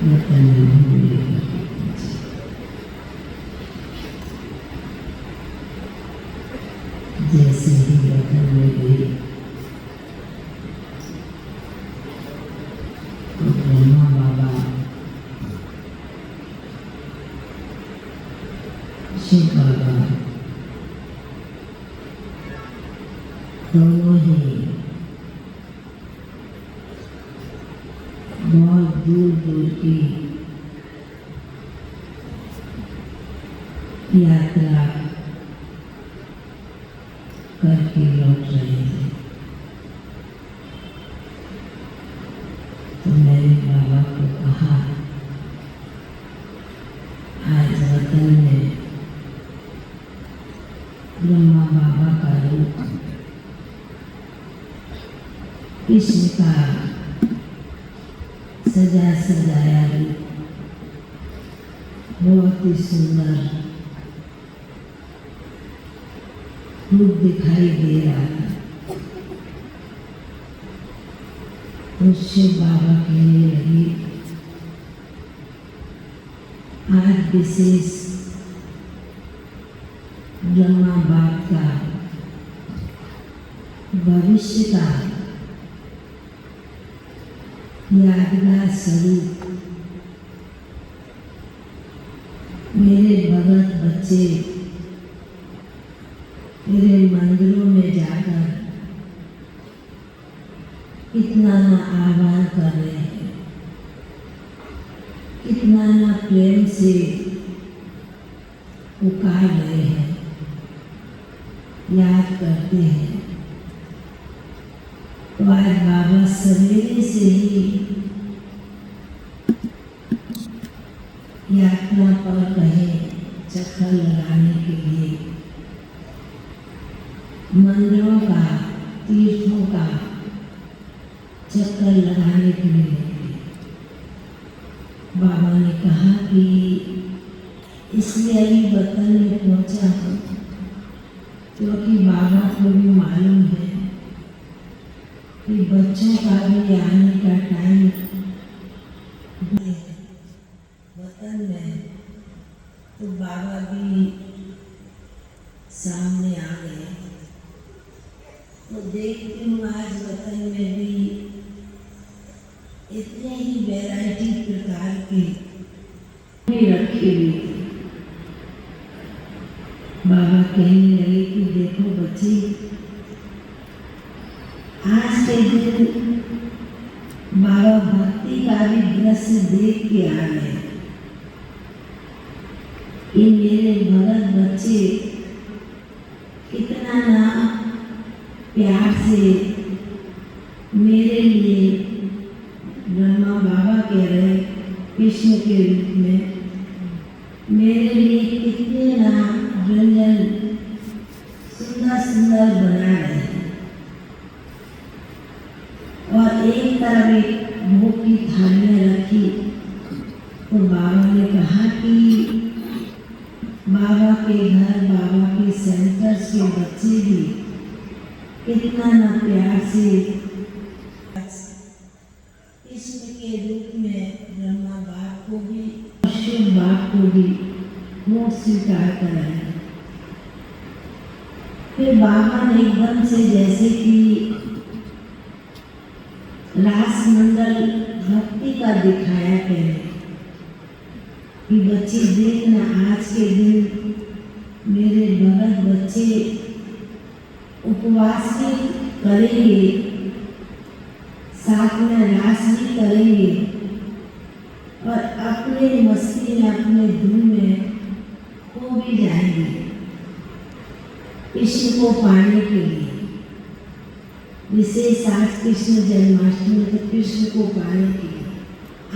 वतन भूल जैसे ही वतन में गई तो ब्रह्मा बाबा शिव बाबा दोनों ही बहुत दूर दूर की यात्रा करके लौट रहे थे। तो मैंने बाबा को कहा, आज वतन में ब्रह्मा बाबा का रूप कृष्ण का सजा सजाया रूप बहुत ही सुंदर रूप दिखाई दे रहा था। तो शिव बाबा कहने लगे, आज विशेष ब्रह्मा बाप का भविष्य का यादगार स्वरूप मेरे भगत बच्चे मेरे मंदिरों में जाकर कितना ना आह्वान कर रहे हैं, कितना ना प्रेम से पुकार रहे हैं, याद करते हैं। तो आज बाबा सवेरे से ही यात्रा पर कहे चक्कर लगाने के लिए, मंदिरों का तीर्थों का चक्कर लगाने के लिए। बाबा ने कहा कि इसलिए अभी वतन में पहुंचा हूँ क्योंकि बाबा को भी मालूम है कि बच्चों का भी आने का टाइम वतन में, तो बाबा भी सामने आ गए। तो देखती हूँ आज वतन में भी इतने ही वैरायटी प्रकार की भी रखी हुई थी। बाबा कहने लगे कि देखो बच्चे, आज के दिन बाबा भक्ति का भी दृश्य देख के आ गए। ये मेरे भगत बच्चे कितना ना प्यार से मेरे लिए ब्रह्मा बाबा कह रहे कृष्ण के रूप में मेरे लिए कितने ना व्यंजन सुंदर सुंदर बना रहे हैं। और एक तरफ एक भोग की थालियाँ रखी। तो बाबा ने कहा कि बाबा के घर, बाबा के सेंटर्स के बच्चे भी कितना ना प्यार से कृष्ण के रूप में ब्रह्मा बाप को भी, शिव बाप को भी वो स्वीकार कराया। फिर बाबा ने एकदम से जैसे कि रास मंडल भक्ति का दिखाया करे कि बच्चे देखना, आज के दिन मेरे भगत बच्चे उपवास भी करेंगे, साथ में रास भी करेंगे और अपने मस्ती में, अपने धुन में खो भी जाएंगे कृष्ण को पाने के लिए। विशेष आज कृष्ण जन्माष्टमी, तो कृष्ण को पाने के लिए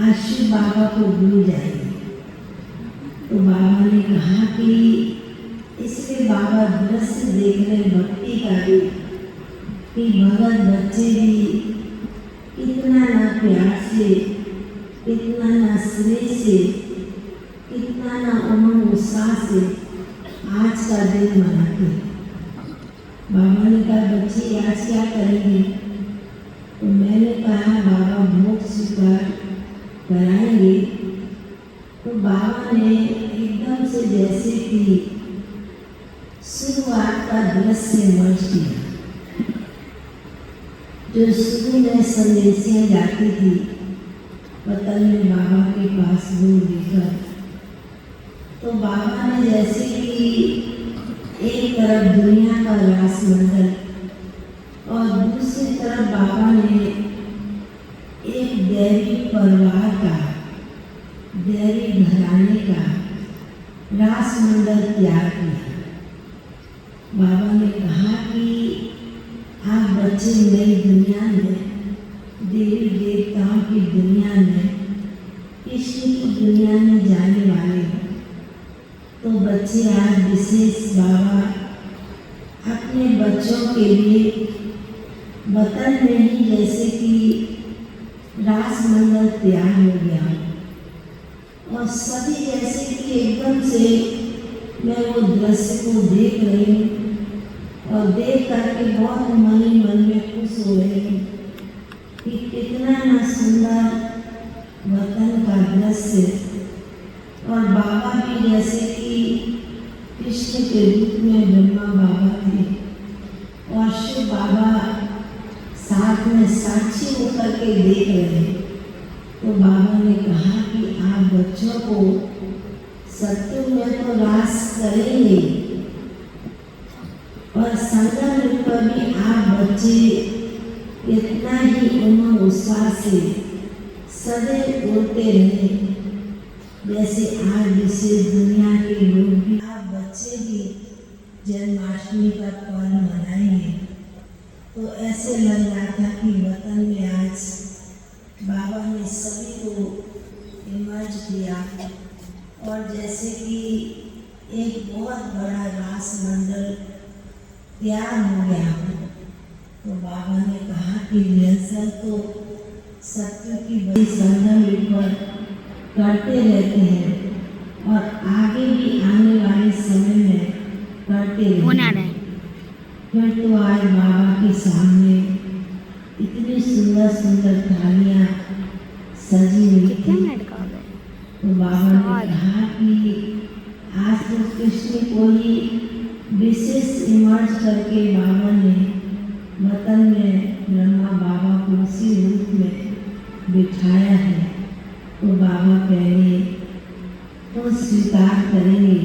आज शिव बाबा को भूल जाएंगे। तो बाबा ने कहा कि इसलिए बाबा दृश्य देख रहे भक्ति का भी कि भगत बच्चे भी कितना ना प्यार से, कितना ना स्नेह से, कितना ना उमंग उत्साह से आज का दिन मनाते हैं। बाबा ने कहा बच्चे आज क्या करेंगे? तो मैंने कहा बाबा भोग स्वीकार कराएंगे जो शुरू में संदेशियाँ जाती थी पतन में बाबा के पास दूर लेकर, तो बाबा ने जैसे कि एक तरफ दुनिया का रासमंडल और दूसरी तरफ बाबा ने एक दैवी परिवार का, दैवी घराने का रासमंडल तैयार किया। बाबा ने कहा कि आप बच्चे नई दुनिया में, देवी देवताओं की दुनिया में, कृष्ण की दुनिया में जाने वाले हैं। तो बच्चे आज विशेष बाबा अपने बच्चों के लिए वतन में ही जैसे कि रासमंडल तैयार हो गया और सभी जैसे कि एकदम से मैं वो दृश्य को देख रही हूँ और देख करके बहुत मन ही मन में खुश हो रही हूँ कि कितना ना सुंदर वतन का दृश्य। और बाबा भी जैसे कि कृष्ण के रूप में ब्रह्मा बाबा थे और शिव बाबा साथ में साक्षी होकर के देख रहे। तो बाबा ने कहा कि आप बच्चों को सत्य में तो रास करेंगे और संगम युग पर भी आप बच्चे इतना ही उमंग उत्साह से सदैव उड़ते रहे जैसे आज विशेष दुनिया के लोग भी। आप बच्चे भी जन्माष्टमी का पर्व मनाएंगे तो ऐसे लग रहा था कि वतन में आज बाबा ने सभी को इमर्ज किया और जैसे कि एक बहुत बड़ा रासमंडल तैयार हो गया। तो बाबा ने कहा कि रिहर्सल तो सत्य की बड़ी संगम पर करते रहते हैं और आगे भी आने वाले समय में करते रहेंगे। फिर तो आज बाबा के सामने इतनी सुंदर सुंदर थालियाँ सजी हुई थी। तो बाबा ने कहा कि आज तो कृष्ण को ही विशेष इमर्ज करके बाबा ने वतन में ब्रह्मा बाबा को उसी रूप में बिठाया है। तो बाबा पहले तो स्वीकार करेंगे,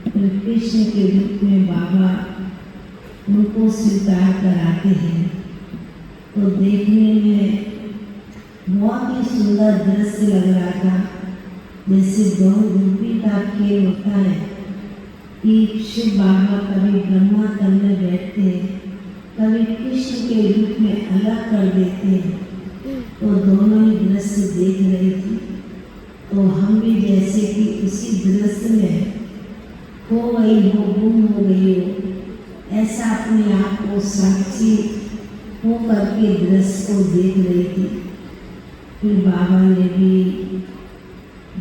फिर कृष्ण के रूप में बाबा उनको स्वीकार कराते हैं। तो देखने में बहुत ही सुंदर दृश्य लग रहा था, जैसे गौ रूपी का खेल होता है कि शिव बाबा कभी ब्रह्मा तल में बैठते हैं, कभी कृष्ण के रूप में अलग कर देते हैं। तो दोनों ही दृश्य देख रही थी। तो हम भी जैसे कि उसी दृश्य में खो गई हो, गुम हो गई हो, ऐसा अपने आप को साक्षी हो करके दृश्य को देख रही थी। फिर बाबा ने भी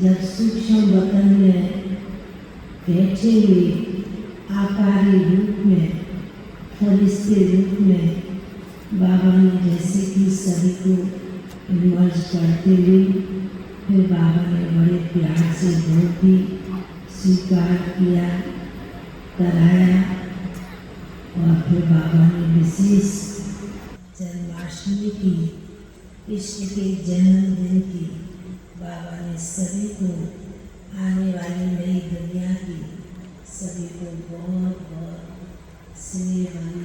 जब सूक्ष्म वतन में बैठे हुए आकारी रूप में, फरिश्ते रूप में, बाबा ने जैसे कि सभी को इमर्ज करते हुए फिर बाबा ने बड़े प्यार से धोती स्वीकार किया, कराया। और फिर बाबा ने विशेष जन्माष्टमी की, कृष्ण के जन्मदिन की, बाबा ने सभी को आने वाली नई दुनिया की सभी को बहुत बहुत श्रेय वाली